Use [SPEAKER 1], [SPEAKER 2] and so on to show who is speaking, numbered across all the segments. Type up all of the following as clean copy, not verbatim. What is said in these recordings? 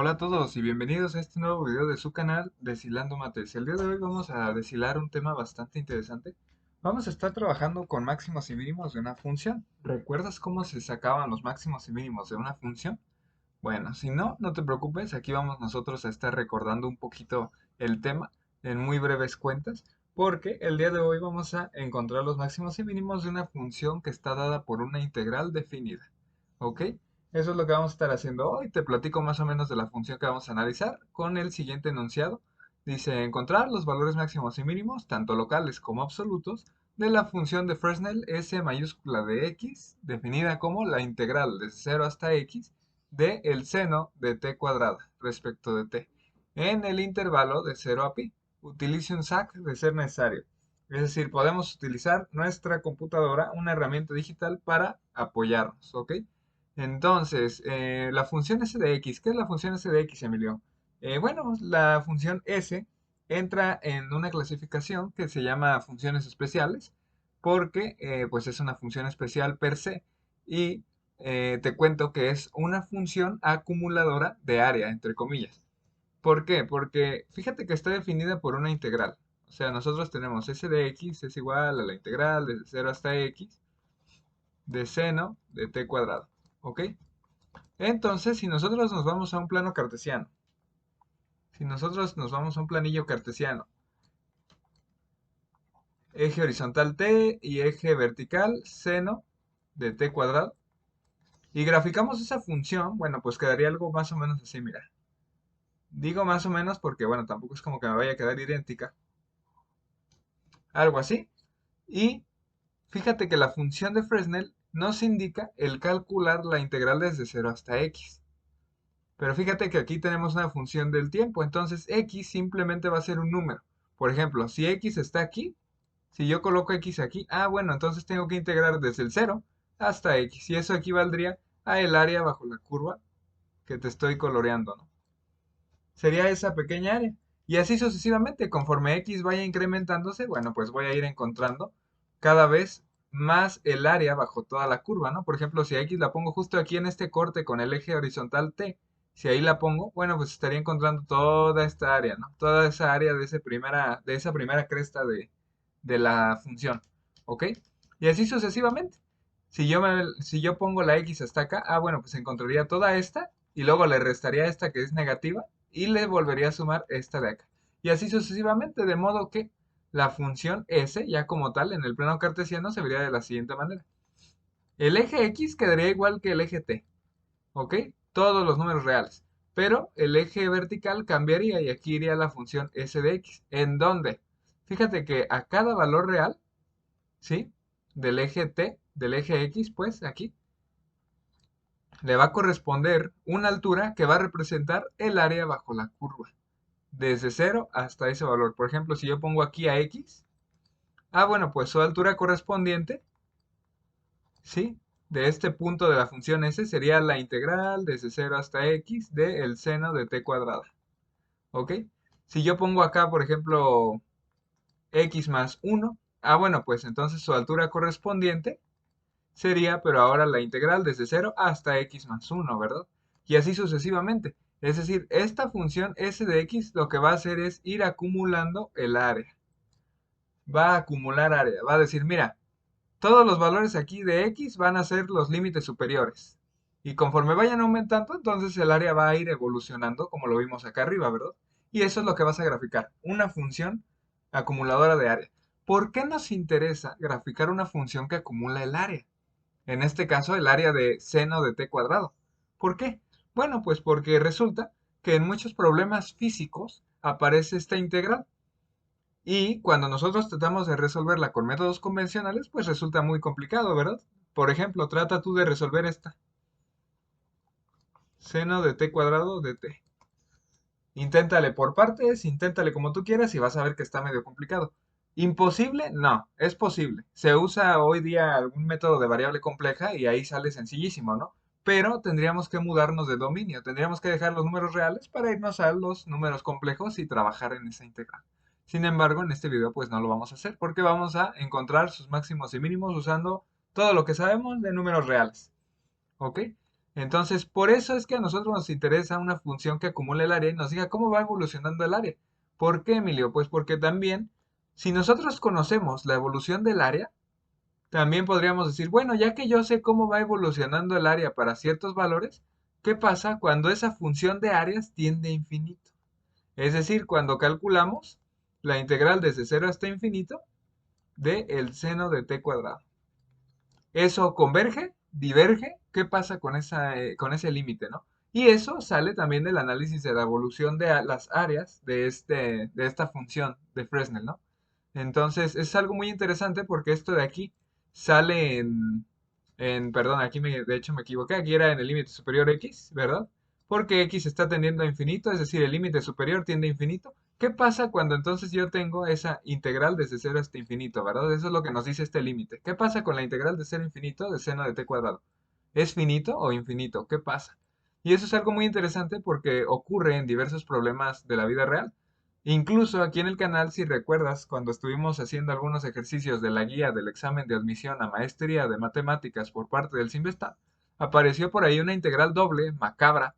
[SPEAKER 1] Hola a todos y bienvenidos a este nuevo video de su canal Deshilando Mates. El día de hoy vamos a deshilar un tema bastante interesante. Vamos a estar trabajando con máximos y mínimos de una función. ¿Recuerdas cómo se sacaban los máximos y mínimos de una función? Bueno, si no, no te preocupes, aquí vamos nosotros a estar recordando un poquito el tema en muy breves cuentas, porque el día de hoy vamos a encontrar los máximos y mínimos de una función que está dada por una integral definida. ¿Ok? Eso es lo que vamos a estar haciendo hoy. Te platico más o menos de la función que vamos a analizar con el siguiente enunciado. Dice encontrar los valores máximos y mínimos, tanto locales como absolutos, de la función de Fresnel s mayúscula de x, definida como la integral desde 0 hasta x de el seno de t cuadrada respecto de t, en el intervalo de 0 a pi. Utilice un SAC de ser necesario. Es decir, podemos utilizar nuestra computadora, una herramienta digital para apoyarnos, ¿ok? Entonces, la función s de x, ¿qué es la función s de x, Emilio? Bueno, la función s entra en una clasificación que se llama funciones especiales, porque pues es una función especial per se, y te cuento que es una función acumuladora de área, entre comillas. ¿Por qué? Porque fíjate que está definida por una integral. O sea, nosotros tenemos s de x es igual a la integral desde 0 hasta x de seno de t cuadrado. ¿Ok? Entonces, si nosotros nos vamos a un plano cartesiano, si nosotros nos vamos a un planillo cartesiano, eje horizontal t y eje vertical seno de t cuadrado, y graficamos esa función, bueno, pues quedaría algo más o menos así, mira. Digo más o menos porque, bueno, tampoco es como que me vaya a quedar idéntica. Algo así. Y fíjate que la función de Fresnel nos indica el calcular la integral desde 0 hasta x. Pero fíjate que aquí tenemos una función del tiempo, entonces x simplemente va a ser un número. Por ejemplo, si x está aquí, si yo coloco x aquí, bueno, entonces tengo que integrar desde el 0 hasta x. Y eso equivaldría a el área bajo la curva que te estoy coloreando, ¿no? Sería esa pequeña área. Y así sucesivamente, conforme x vaya incrementándose, bueno, pues voy a ir encontrando cada vez más el área bajo toda la curva, ¿no? Por ejemplo, si a x la pongo justo aquí en este corte con el eje horizontal t, si ahí la pongo, bueno, pues estaría encontrando toda esta área, ¿no? Toda esa área de esa primera cresta de la función, ¿ok? Y así sucesivamente. Si yo pongo la x hasta acá, bueno, pues encontraría toda esta y luego le restaría esta que es negativa y le volvería a sumar esta de acá. Y así sucesivamente, de modo que la función s, ya como tal, en el plano cartesiano, se vería de la siguiente manera. El eje x quedaría igual que el eje t, ¿ok? Todos los números reales. Pero el eje vertical cambiaría y aquí iría la función s de x. ¿En dónde? Fíjate que a cada valor real, ¿sí? Del eje t, del eje x, pues aquí, le va a corresponder una altura que va a representar el área bajo la curva, desde 0 hasta ese valor. Por ejemplo, si yo pongo aquí a x, bueno, pues su altura correspondiente, ¿sí? De este punto de la función s sería la integral desde 0 hasta x del seno de t cuadrada, ¿ok? Si yo pongo acá, por ejemplo, x más 1, bueno, pues entonces su altura correspondiente sería, pero ahora la integral desde 0 hasta x más 1, ¿verdad? Y así sucesivamente. Es decir, esta función s de x lo que va a hacer es ir acumulando el área. Va a acumular área. Va a decir, mira, todos los valores aquí de x van a ser los límites superiores. Y conforme vayan aumentando, entonces el área va a ir evolucionando, como lo vimos acá arriba, ¿verdad? Y eso es lo que vas a graficar, una función acumuladora de área. ¿Por qué nos interesa graficar una función que acumula el área? En este caso, el área de seno de t cuadrado. ¿Por qué? Bueno, pues porque resulta que en muchos problemas físicos aparece esta integral. Y cuando nosotros tratamos de resolverla con métodos convencionales, pues resulta muy complicado, ¿verdad? Por ejemplo, trata tú de resolver esta. Seno de t cuadrado de t. Inténtale por partes, inténtale como tú quieras y vas a ver que está medio complicado. ¿Imposible? No, es posible. Se usa hoy día algún método de variable compleja y ahí sale sencillísimo, ¿no? Pero tendríamos que mudarnos de dominio, tendríamos que dejar los números reales para irnos a los números complejos y trabajar en esa integral. Sin embargo, en este video pues no lo vamos a hacer porque vamos a encontrar sus máximos y mínimos usando todo lo que sabemos de números reales. ¿Ok? Entonces, por eso es que a nosotros nos interesa una función que acumule el área y nos diga cómo va evolucionando el área. ¿Por qué, Emilio? Pues porque también, si nosotros conocemos la evolución del área, también podríamos decir, bueno, ya que yo sé cómo va evolucionando el área para ciertos valores, ¿qué pasa cuando esa función de áreas tiende a infinito? Es decir, cuando calculamos la integral desde cero hasta infinito de el seno de t cuadrado. ¿Eso converge? ¿Diverge? ¿Qué pasa con ese límite, no? Y eso sale también del análisis de la evolución de las áreas de esta función de Fresnel, ¿no? Entonces, es algo muy interesante porque esto de aquí sale perdón, de hecho me equivoqué, aquí era en el límite superior x, ¿verdad? Porque x está tendiendo a infinito, es decir, el límite superior tiende a infinito. ¿Qué pasa cuando entonces yo tengo esa integral desde cero hasta infinito, ¿verdad? Eso es lo que nos dice este límite. ¿Qué pasa con la integral de cero a infinito de seno de t cuadrado? ¿Es finito o infinito? ¿Qué pasa? Y eso es algo muy interesante porque ocurre en diversos problemas de la vida real. Incluso aquí en el canal, si recuerdas, cuando estuvimos haciendo algunos ejercicios de la guía del examen de admisión a maestría de matemáticas por parte del Sinvestad, apareció por ahí una integral doble, macabra,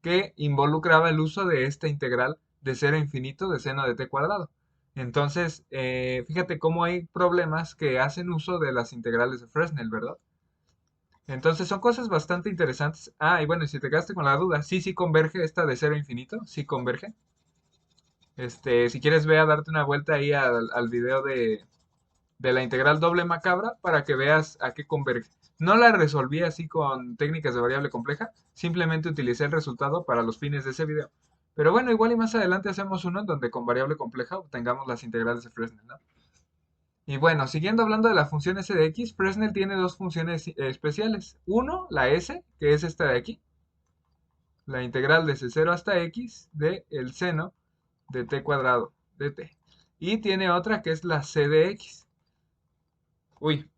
[SPEAKER 1] que involucraba el uso de esta integral de cero a infinito de seno de t cuadrado. Entonces, fíjate cómo hay problemas que hacen uso de las integrales de Fresnel, ¿verdad? Entonces son cosas bastante interesantes. Ah, y bueno, y si te quedaste con la duda, sí, sí converge esta de cero a infinito, sí converge. Si quieres ve a darte una vuelta ahí al video de la integral doble macabra para que veas a qué converge. No la resolví así con técnicas de variable compleja, simplemente utilicé el resultado para los fines de ese video. Pero bueno, igual y más adelante hacemos uno en donde con variable compleja obtengamos las integrales de Fresnel, ¿no? Y bueno, siguiendo hablando de la función s de x, Fresnel tiene dos funciones especiales. Uno, la s, que es esta de aquí, la integral desde 0 hasta x de el seno de t cuadrado de t. Y tiene otra que es la c de x. Uy,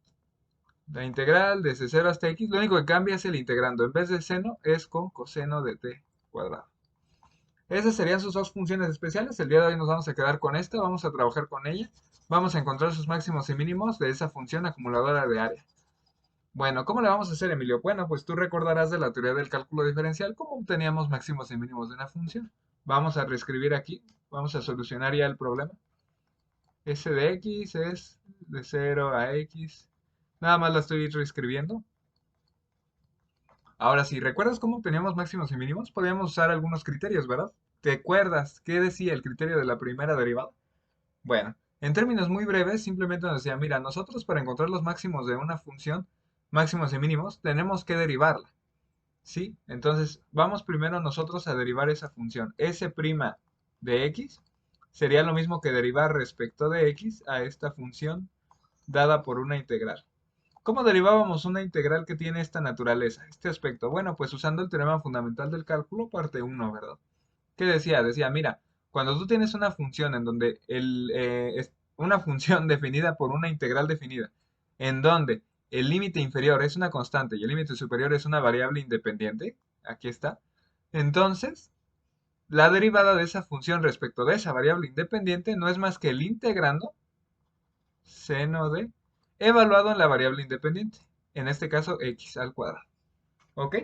[SPEAKER 1] la integral desde 0 hasta x, lo único que cambia es el integrando. En vez de seno es con coseno de t cuadrado. Esas serían sus dos funciones especiales. El día de hoy nos vamos a quedar con esta, vamos a trabajar con ella. Vamos a encontrar sus máximos y mínimos de esa función acumuladora de área. Bueno, ¿cómo le vamos a hacer, Emilio? Bueno, pues tú recordarás de la teoría del cálculo diferencial cómo obteníamos máximos y mínimos de una función. Vamos a reescribir aquí, vamos a solucionar ya el problema. S de x es de 0 a x. Nada más la estoy reescribiendo. Ahora, si recuerdas cómo obteníamos máximos y mínimos, podíamos usar algunos criterios, ¿verdad? ¿Te acuerdas qué decía el criterio de la primera derivada? Bueno, en términos muy breves, simplemente nos decía, mira, nosotros para encontrar los máximos de una función, máximos y mínimos, tenemos que derivarla. ¿Sí? Entonces, vamos primero nosotros a derivar esa función. S' de x sería lo mismo que derivar respecto de x a esta función dada por una integral. ¿Cómo derivábamos una integral que tiene esta naturaleza, este aspecto? Bueno, pues usando el teorema fundamental del cálculo, parte uno, ¿verdad? ¿Qué decía? Decía, mira, cuando tú tienes una función en donde es una función definida por una integral definida, en donde el límite inferior es una constante y el límite superior es una variable independiente, aquí está, entonces la derivada de esa función respecto de esa variable independiente no es más que el integrando seno de evaluado en la variable independiente, en este caso x al cuadrado. ¿Ok?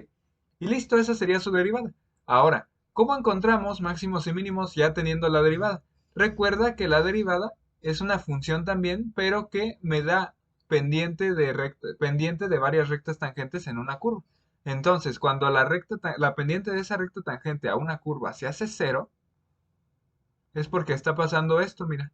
[SPEAKER 1] Y listo, esa sería su derivada. Ahora, ¿cómo encontramos máximos y mínimos ya teniendo la derivada? Recuerda que la derivada es una función también, pero que me da pendiente de varias rectas tangentes en una curva. Entonces, cuando la pendiente de esa recta tangente a una curva se hace cero, es porque está pasando esto, mira.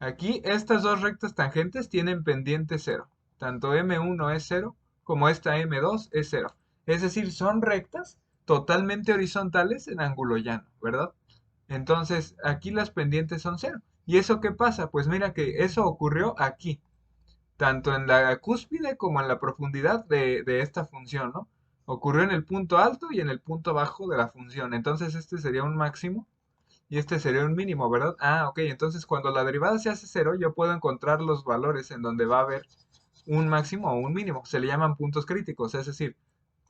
[SPEAKER 1] Aquí estas dos rectas tangentes tienen pendiente cero. Tanto M1 es cero como esta M2 es cero. Es decir, son rectas totalmente horizontales en ángulo llano, ¿verdad? Entonces, aquí las pendientes son cero. ¿Y eso qué pasa? Pues mira que eso ocurrió aquí, tanto en la cúspide como en la profundidad de esta función, ¿no? Ocurrió en el punto alto y en el punto bajo de la función. Entonces, este sería un máximo y este sería un mínimo, ¿verdad? Ah, ok. Entonces, cuando la derivada se hace cero, yo puedo encontrar los valores en donde va a haber un máximo o un mínimo. Se le llaman puntos críticos. Es decir,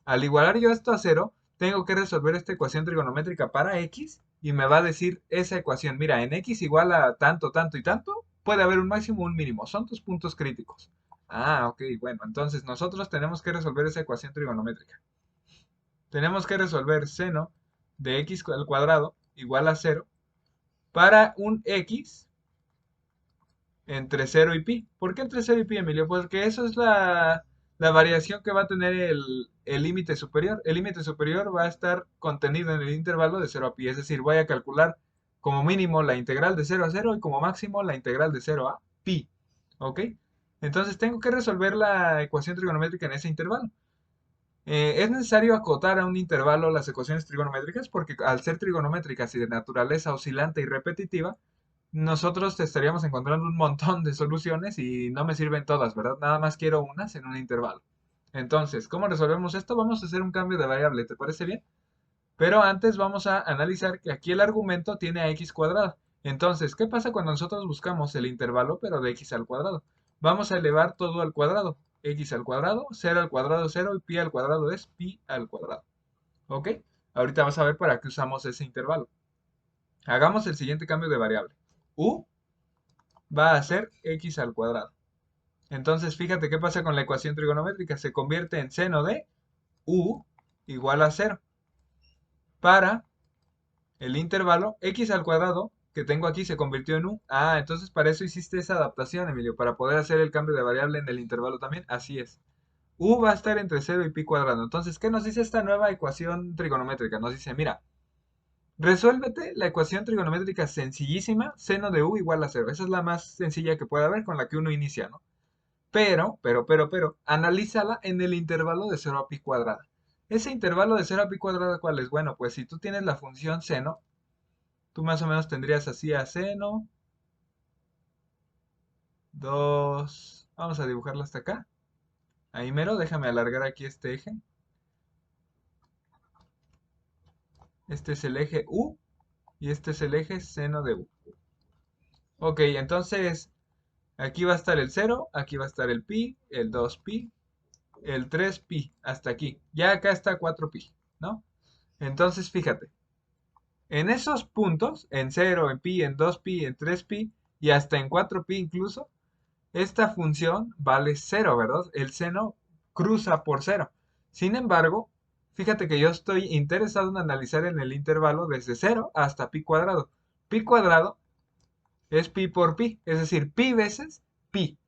[SPEAKER 1] al igualar yo esto a cero, tengo que resolver esta ecuación trigonométrica para x y me va a decir esa ecuación. Mira, en x igual a tanto, tanto y tanto, puede haber un máximo o un mínimo. Son tus puntos críticos. Ah, ok. Bueno, entonces nosotros tenemos que resolver esa ecuación trigonométrica. tenemos que resolver seno de x al cuadrado igual a 0 para un x entre 0 y pi. ¿Por qué entre 0 y pi, Emilio? Porque eso es la variación que va a tener el límite superior. El límite superior va a estar contenido en el intervalo de 0 a pi. Es decir, voy a calcular como mínimo la integral de 0 a 0 y como máximo la integral de 0 a pi. ¿Ok? Entonces tengo que resolver la ecuación trigonométrica en ese intervalo. Es necesario acotar a un intervalo las ecuaciones trigonométricas porque al ser trigonométricas y de naturaleza oscilante y repetitiva, nosotros te estaríamos encontrando un montón de soluciones y no me sirven todas, ¿verdad? Nada más quiero unas en un intervalo. Entonces, ¿cómo resolvemos esto? Vamos a hacer un cambio de variable, ¿te parece bien? Pero antes vamos a analizar que aquí el argumento tiene a x cuadrado. Entonces, ¿qué pasa cuando nosotros buscamos el intervalo pero de x al cuadrado? Vamos a elevar todo al cuadrado. X al cuadrado, 0 al cuadrado, 0 y pi al cuadrado es pi al cuadrado. ¿Ok? Ahorita vas a ver para qué usamos ese intervalo. Hagamos el siguiente cambio de variable. U va a ser x al cuadrado. Entonces, fíjate qué pasa con la ecuación trigonométrica. Se convierte en seno de u igual a 0 para el intervalo x al cuadrado que tengo aquí se convirtió en u. Ah, entonces para eso hiciste esa adaptación, Emilio, para poder hacer el cambio de variable en el intervalo también. Así es. U va a estar entre 0 y pi cuadrado. Entonces, ¿qué nos dice esta nueva ecuación trigonométrica? Nos dice, mira, resuélvete la ecuación trigonométrica sencillísima, seno de u igual a 0. Esa es la más sencilla que puede haber con la que uno inicia, ¿no? Pero, analízala en el intervalo de 0 a pi cuadrada. Ese intervalo de 0 a pi cuadrada, ¿cuál es? Bueno, pues si tú tienes la función seno, tú más o menos tendrías así a seno 2. Vamos a dibujarla hasta acá. Ahí mero, déjame alargar aquí este eje. Este es el eje U y este es el eje seno de U. Ok, entonces aquí va a estar el 0, aquí va a estar el pi, el 2pi, el 3pi, hasta aquí. Ya acá está 4pi, ¿no? Entonces fíjate, en esos puntos, en 0, en pi, en 2pi, en 3pi y hasta en 4pi incluso, esta función vale 0, ¿verdad? El seno cruza por 0. Sin embargo, fíjate que yo estoy interesado en analizar en el intervalo desde 0 hasta pi cuadrado. Pi cuadrado es pi por pi, es decir, pi veces pi.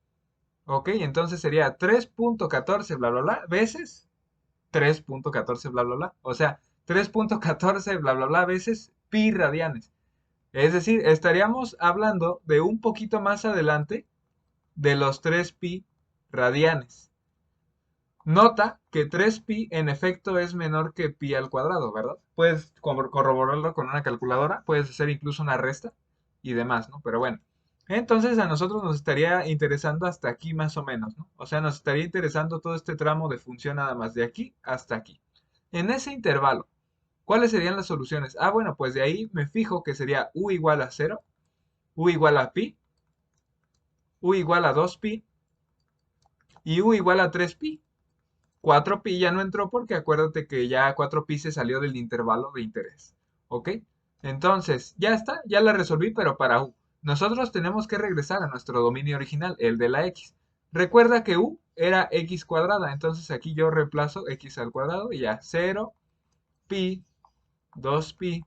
[SPEAKER 1] ¿Ok? Entonces sería 3.14 bla bla bla veces 3.14 bla bla bla. O sea, 3.14 bla bla bla veces pi radianes. Es decir, estaríamos hablando de un poquito más adelante de los 3pi radianes. Nota que 3pi en efecto es menor que pi al cuadrado, ¿verdad? Puedes corroborarlo con una calculadora, puedes hacer incluso una resta y demás, ¿no? Pero bueno, entonces a nosotros nos estaría interesando hasta aquí más o menos, ¿no? O sea, nos estaría interesando todo este tramo de función nada más de aquí hasta aquí. En ese intervalo, ¿cuáles serían las soluciones? Ah, bueno, pues de ahí me fijo que sería u igual a 0, u igual a pi, u igual a 2pi y u igual a 3pi. 4pi ya no entró porque acuérdate que ya 4pi se salió del intervalo de interés. ¿Ok? Entonces, ya está, ya la resolví, pero para u. Nosotros tenemos que regresar a nuestro dominio original, el de la x. Recuerda que u era x cuadrada, entonces aquí yo reemplazo x al cuadrado y ya 0, pi, 2pi,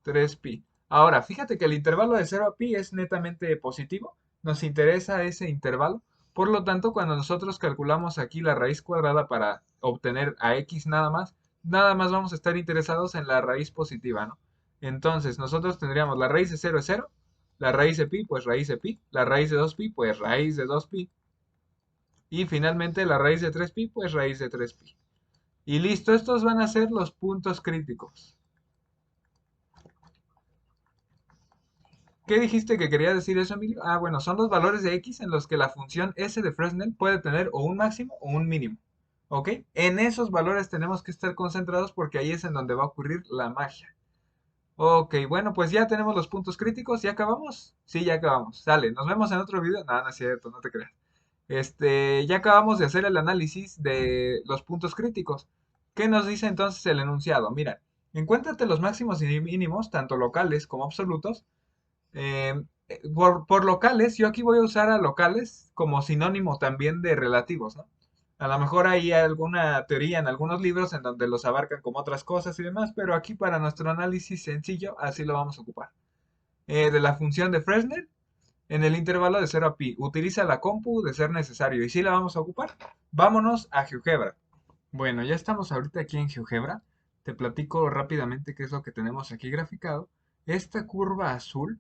[SPEAKER 1] 3pi. Ahora, fíjate que el intervalo de 0 a pi es netamente positivo. Nos interesa ese intervalo. Por lo tanto, cuando nosotros calculamos aquí la raíz cuadrada para obtener a x nada más vamos a estar interesados en la raíz positiva, ¿no? Entonces, nosotros tendríamos la raíz de 0 es 0, la raíz de pi, pues raíz de pi, la raíz de 2pi, pues raíz de 2pi, y finalmente la raíz de 3pi, pues raíz de 3pi. Y listo, estos van a ser los puntos críticos. ¿Qué dijiste que quería decir eso, Emilio? Ah, bueno, son los valores de x en los que la función s de Fresnel puede tener o un máximo o un mínimo. ¿Ok? En esos valores tenemos que estar concentrados porque ahí es en donde va a ocurrir la magia. Ok, bueno, pues ya tenemos los puntos críticos. ¿Ya acabamos? Sí, ya acabamos. Sale, nos vemos en otro video. No, no es cierto, no te creas. Ya acabamos de hacer el análisis de los puntos críticos. ¿Qué nos dice entonces el enunciado? Mira, encuéntrate los máximos y mínimos, tanto locales como absolutos, por locales, yo aquí voy a usar a locales como sinónimo también de relativos, ¿no? A lo mejor hay alguna teoría en algunos libros en donde los abarcan como otras cosas y demás, pero aquí para nuestro análisis sencillo, así lo vamos a ocupar. De la función de Fresnel en el intervalo de 0 a pi. Utiliza la compu de ser necesario y sí la vamos a ocupar. Vámonos a GeoGebra. Bueno, ya estamos ahorita aquí en GeoGebra. Te platico rápidamente qué es lo que tenemos aquí graficado. Esta curva azul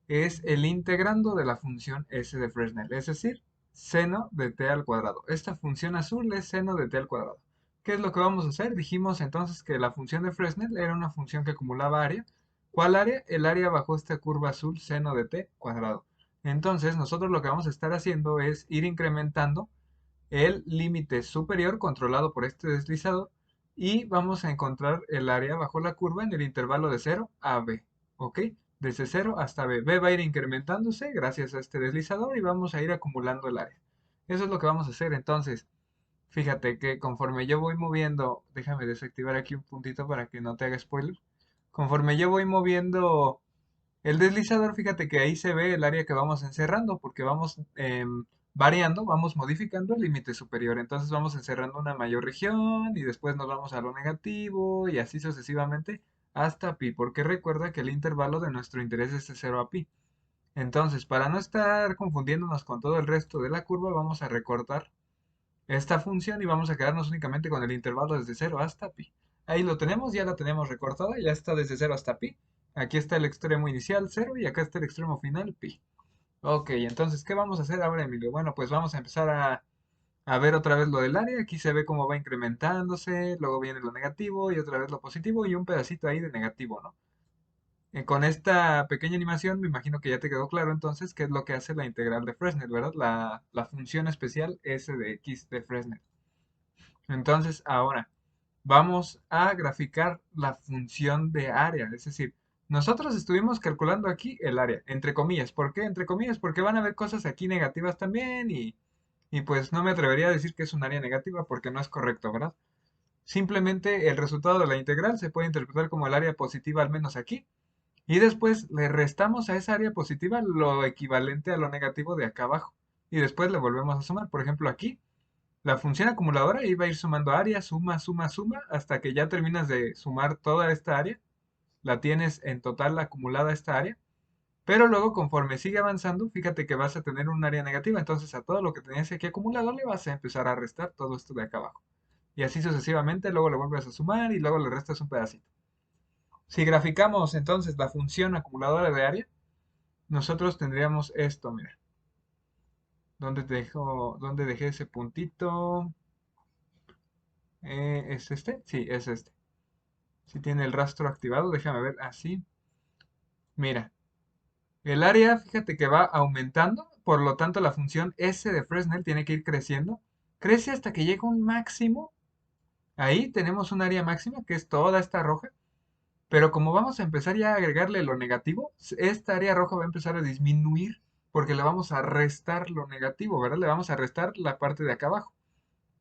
[SPEAKER 1] es el integrando de la función s de Fresnel, es decir, seno de t al cuadrado. Esta función azul es seno de t al cuadrado. ¿Qué es lo que vamos a hacer? Dijimos entonces que la función de Fresnel era una función que acumulaba área. ¿Cuál área? El área bajo esta curva azul seno de t cuadrado. Entonces nosotros lo que vamos a estar haciendo es ir incrementando el límite superior controlado por este deslizador y vamos a encontrar el área bajo la curva en el intervalo de 0 a b, ¿ok? Desde 0 hasta b. B va a ir incrementándose gracias a este deslizador y vamos a ir acumulando el área. Eso es lo que vamos a hacer. Entonces, fíjate que conforme yo voy moviendo, déjame desactivar aquí un puntito para que no te haga spoiler. Conforme yo voy moviendo el deslizador, fíjate que ahí se ve el área que vamos encerrando, porque vamos variando, vamos modificando el límite superior. Entonces vamos encerrando una mayor región y después nos vamos a lo negativo y así sucesivamente hasta pi, porque recuerda que el intervalo de nuestro interés es de 0 a pi. Entonces, para no estar confundiéndonos con todo el resto de la curva, vamos a recortar esta función y vamos a quedarnos únicamente con el intervalo desde 0 hasta pi. Ahí lo tenemos, ya la tenemos recortada, ya está desde 0 hasta pi. Aquí está el extremo inicial 0 y acá está el extremo final pi. Ok, entonces, ¿qué vamos a hacer ahora, Emilio? Bueno, pues vamos a empezar a ver otra vez lo del área. Aquí se ve cómo va incrementándose, luego viene lo negativo y otra vez lo positivo y un pedacito ahí de negativo, ¿no? Con esta pequeña animación me imagino que ya te quedó claro entonces qué es lo que hace la integral de Fresnel, ¿verdad? La función especial s de x de Fresnel. Entonces, ahora vamos a graficar la función de área. Es decir, nosotros estuvimos calculando aquí el área, entre comillas. ¿Por qué? Entre comillas, porque van a haber cosas aquí negativas también y pues no me atrevería a decir que es un área negativa porque no es correcto, ¿verdad? Simplemente el resultado de la integral se puede interpretar como el área positiva al menos aquí. Y después le restamos a esa área positiva lo equivalente a lo negativo de acá abajo. Y después le volvemos a sumar. Por ejemplo, aquí la función acumuladora iba a ir sumando área, suma, suma, suma, hasta que ya terminas de sumar toda esta área. La tienes en total acumulada esta área. Pero luego, conforme sigue avanzando, fíjate que vas a tener un área negativa. Entonces, a todo lo que tenías aquí acumulado le vas a empezar a restar todo esto de acá abajo. Y así sucesivamente, luego le vuelves a sumar y luego le restas un pedacito. Si graficamos entonces la función acumuladora de área, nosotros tendríamos esto, mira. ¿Dónde dejé ese puntito? ¿Es este? Sí, es este. Si tiene el rastro activado, déjame ver así. Mira, el área, fíjate que va aumentando, por lo tanto la función S de Fresnel tiene que ir creciendo. Crece hasta que llega un máximo. Ahí tenemos un área máxima, que es toda esta roja. Pero como vamos a empezar ya a agregarle lo negativo, esta área roja va a empezar a disminuir porque le vamos a restar lo negativo, ¿verdad? Le vamos a restar la parte de acá abajo.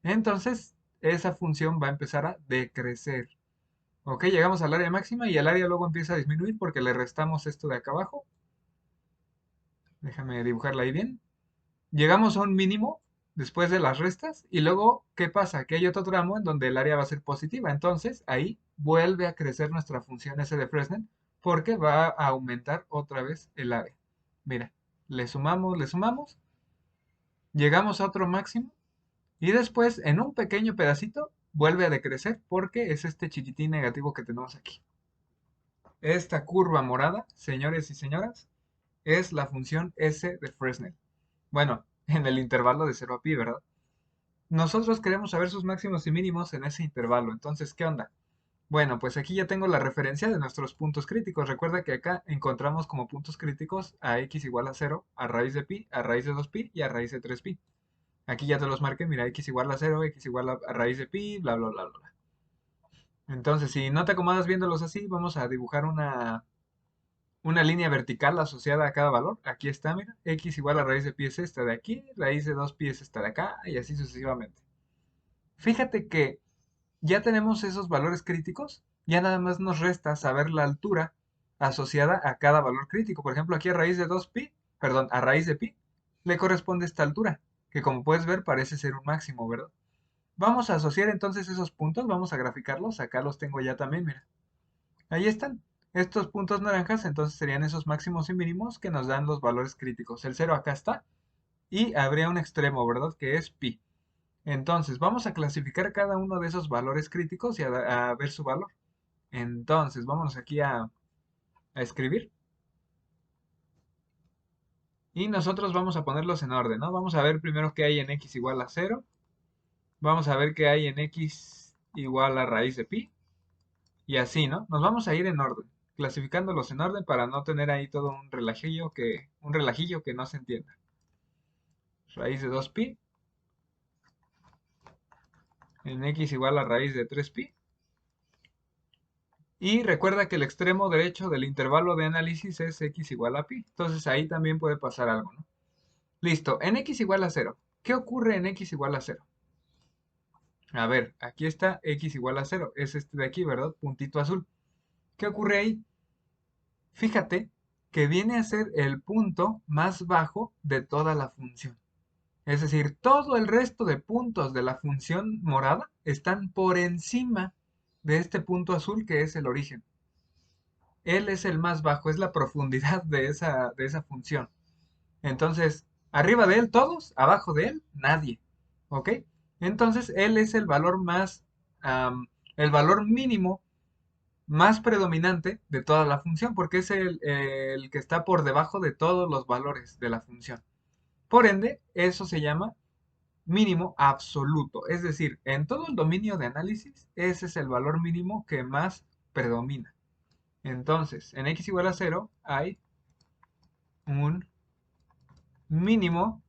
[SPEAKER 1] Entonces, esa función va a empezar a decrecer. Ok, llegamos al área máxima y el área luego empieza a disminuir porque le restamos esto de acá abajo. Déjame dibujarla ahí bien. Llegamos a un mínimo después de las restas y luego, ¿qué pasa? Que hay otro tramo en donde el área va a ser positiva. Entonces, ahí vuelve a crecer nuestra función S de Fresnel porque va a aumentar otra vez el área. Mira, le sumamos, llegamos a otro máximo y después en un pequeño pedacito vuelve a decrecer porque es este chiquitín negativo que tenemos aquí. Esta curva morada, señores y señoras, es la función S de Fresnel. Bueno, en el intervalo de 0 a pi, ¿verdad? Nosotros queremos saber sus máximos y mínimos en ese intervalo. Entonces, ¿qué onda? Bueno, pues aquí ya tengo la referencia de nuestros puntos críticos. Recuerda que acá encontramos como puntos críticos a x igual a 0, a raíz de pi, a raíz de 2pi y a raíz de 3pi. Aquí ya te los marqué, mira, x igual a 0, x igual a raíz de pi, bla, bla, bla, bla. Entonces, si no te acomodas viéndolos así, vamos a dibujar una línea vertical asociada a cada valor. Aquí está, mira, x igual a raíz de pi es esta de aquí, raíz de 2pi es esta de acá, y así sucesivamente. Fíjate que ya tenemos esos valores críticos, ya nada más nos resta saber la altura asociada a cada valor crítico. Por ejemplo, aquí a raíz de 2pi, perdón, a raíz de pi, le corresponde esta altura, que como puedes ver parece ser un máximo, ¿verdad? Vamos a asociar entonces esos puntos, vamos a graficarlos, acá los tengo ya también, mira. Ahí están. Estos puntos naranjas entonces serían esos máximos y mínimos que nos dan los valores críticos. El cero acá está y habría un extremo, ¿verdad? Que es pi. Entonces vamos a clasificar cada uno de esos valores críticos y a ver su valor. Entonces vámonos aquí a escribir y nosotros vamos a ponerlos en orden, ¿no? Vamos a ver primero qué hay en x igual a cero. Vamos a ver qué hay en x igual a raíz de pi. Y así, ¿no? Nos vamos a ir en orden, clasificándolos en orden para no tener ahí todo un relajillo que no se entienda. Raíz de 2pi en x igual a raíz de 3pi. Y recuerda que el extremo derecho del intervalo de análisis es x igual a pi. Entonces ahí también puede pasar algo, ¿no? Listo, en x igual a 0. ¿Qué ocurre en x igual a 0? A ver, aquí está x igual a 0. Es este de aquí, ¿verdad? Puntito azul. ¿Qué ocurre ahí? Fíjate que viene a ser el punto más bajo de toda la función. Es decir, todo el resto de puntos de la función morada están por encima de este punto azul que es el origen. Él es el más bajo, es la profundidad de esa función. Entonces, arriba de él todos, abajo de él nadie. ¿Ok? Entonces, él es el valor el valor mínimo más predominante de toda la función, porque es el que está por debajo de todos los valores de la función. Por ende, eso se llama mínimo absoluto. Es decir, en todo el dominio de análisis, ese es el valor mínimo que más predomina. Entonces, en x igual a 0 hay un mínimo,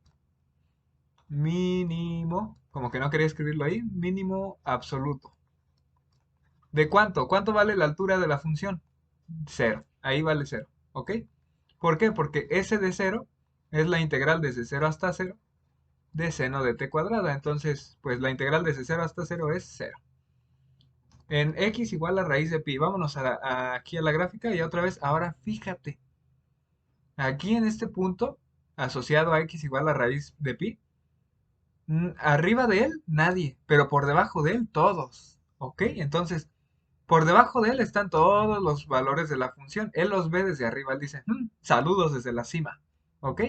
[SPEAKER 1] como que no quería escribirlo ahí, mínimo absoluto. ¿De cuánto? ¿Cuánto vale la altura de la función? Cero. Ahí vale cero. ¿Ok? ¿Por qué? Porque s de 0 es la integral desde 0 hasta 0 de seno de t cuadrada. Entonces, pues la integral desde 0 hasta 0 es 0. En x igual a raíz de pi. Vámonos aquí a la gráfica y otra vez, ahora fíjate. Aquí en este punto, asociado a x igual a raíz de pi, arriba de él nadie, pero por debajo de él todos. ¿Ok? Entonces, por debajo de él están todos los valores de la función. Él los ve desde arriba. Él dice, saludos desde la cima. ¿Ok?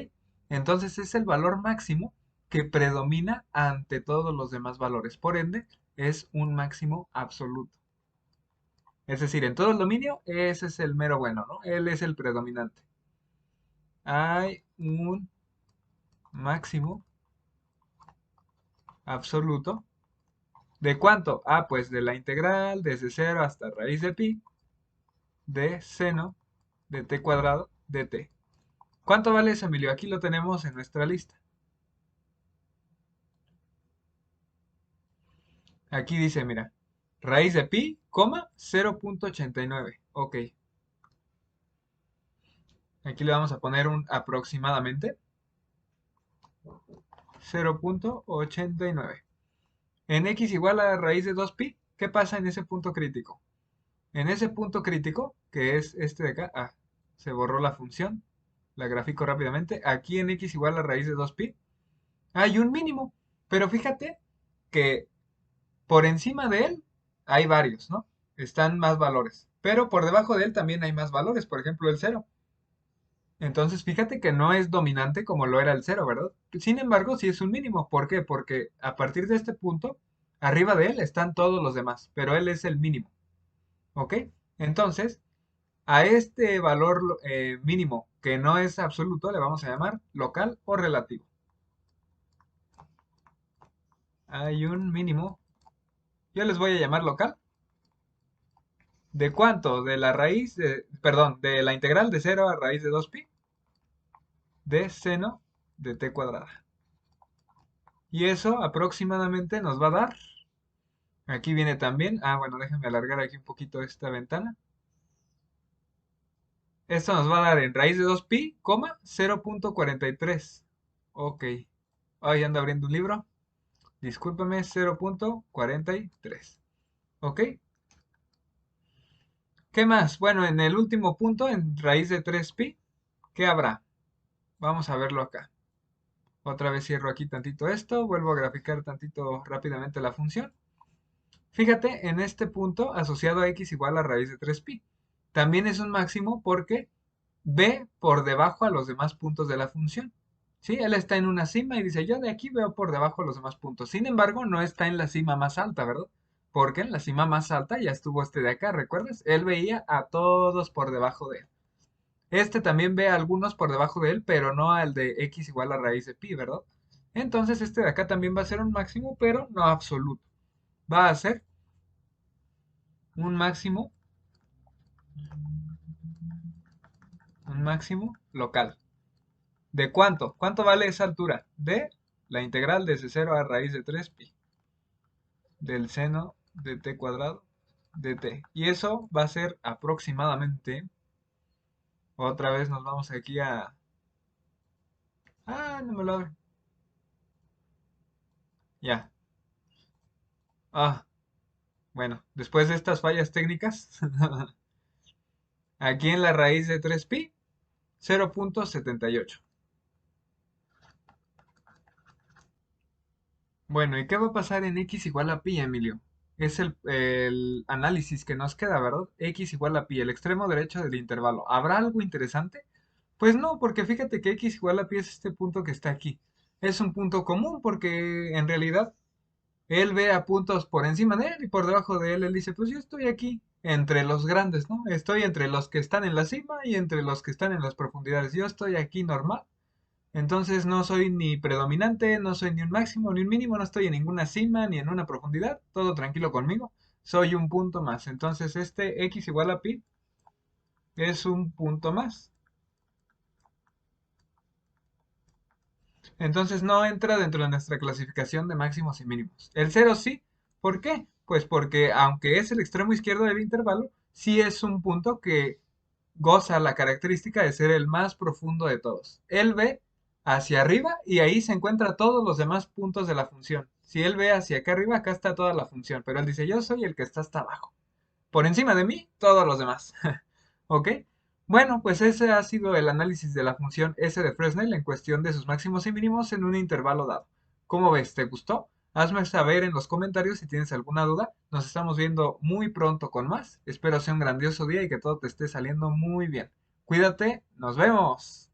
[SPEAKER 1] Entonces es el valor máximo que predomina ante todos los demás valores. Por ende, es un máximo absoluto. Es decir, en todo el dominio, ese es el mero bueno, ¿no? Él es el predominante. Hay un máximo absoluto. ¿De cuánto? Ah, pues de la integral desde 0 hasta raíz de pi de seno de t cuadrado de t. ¿Cuánto vale eso, Emilio? Aquí lo tenemos en nuestra lista. Aquí dice, mira, raíz de pi, coma, 0.89. Ok. Aquí le vamos a poner un aproximadamente 0.89. En x igual a raíz de 2pi, ¿qué pasa en ese punto crítico? En ese punto crítico, que es este de acá, se borró la función, la grafico rápidamente. Aquí en x igual a raíz de 2pi, hay un mínimo. Pero fíjate que por encima de él hay varios, ¿no? Están más valores. Pero por debajo de él también hay más valores, por ejemplo el cero. Entonces fíjate que no es dominante como lo era el cero, ¿verdad? Sin embargo, sí es un mínimo. ¿Por qué? Porque a partir de este punto, arriba de él están todos los demás, pero él es el mínimo. ¿Ok? Entonces, a este valor mínimo que no es absoluto le vamos a llamar local o relativo. Hay un mínimo, yo les voy a llamar local. ¿De cuánto? De la raíz, perdón, de la integral de 0 a raíz de 2pi de seno de t cuadrada. Y eso aproximadamente nos va a dar, aquí viene también, bueno, déjenme alargar aquí un poquito esta ventana. Esto nos va a dar en raíz de 2pi, 0.43. Ok. Ahí ando abriendo un libro. Discúlpame, 0.43. ¿Ok? ¿Qué más? Bueno, en el último punto, en raíz de 3pi, ¿qué habrá? Vamos a verlo acá. Otra vez cierro aquí tantito esto, vuelvo a graficar tantito rápidamente la función. Fíjate en este punto asociado a x igual a raíz de 3pi. También es un máximo porque ve por debajo a los demás puntos de la función. ¿Sí? Él está en una cima y dice, yo de aquí veo por debajo los demás puntos. Sin embargo, no está en la cima más alta, ¿verdad? Porque en la cima más alta ya estuvo este de acá, ¿recuerdas? Él veía a todos por debajo de él. Este también ve a algunos por debajo de él, pero no al de x igual a raíz de pi, ¿verdad? Entonces este de acá también va a ser un máximo, pero no absoluto. Va a ser un máximo, un máximo local. ¿De cuánto? ¿Cuánto vale esa altura? De la integral desde 0 a raíz de 3pi del seno de t cuadrado de t. Y eso va a ser aproximadamente, otra vez nos vamos aquí a... Ah, no me lo abre. Ya. Ah, bueno, después de estas fallas técnicas, aquí en la raíz de 3pi, 0.78. Bueno, ¿y qué va a pasar en x igual a pi, Emilio? Es el análisis que nos queda, ¿verdad? X igual a pi, el extremo derecho del intervalo. ¿Habrá algo interesante? Pues no, porque fíjate que x igual a pi es este punto que está aquí. Es un punto común porque en realidad él ve a puntos por encima de él y por debajo de él. Él dice, pues yo estoy aquí entre los grandes, ¿no? Estoy entre los que están en la cima y entre los que están en las profundidades. Yo estoy aquí normal. Entonces no soy ni predominante, no soy ni un máximo ni un mínimo, no estoy en ninguna cima ni en una profundidad, todo tranquilo conmigo. Soy un punto más. Entonces este x igual a pi es un punto más. Entonces no entra dentro de nuestra clasificación de máximos y mínimos. El cero sí. ¿Por qué? Pues porque aunque es el extremo izquierdo del intervalo, sí es un punto que goza la característica de ser el más profundo de todos. Él ve hacia arriba y ahí se encuentran todos los demás puntos de la función. Si él ve hacia acá arriba, acá está toda la función, pero él dice, yo soy el que está hasta abajo. Por encima de mí, todos los demás. ¿Ok? Bueno, pues ese ha sido el análisis de la función S de Fresnel en cuestión de sus máximos y mínimos en un intervalo dado. ¿Cómo ves? ¿Te gustó? Hazme saber en los comentarios si tienes alguna duda. Nos estamos viendo muy pronto con más. Espero sea un grandioso día y que todo te esté saliendo muy bien. Cuídate, nos vemos.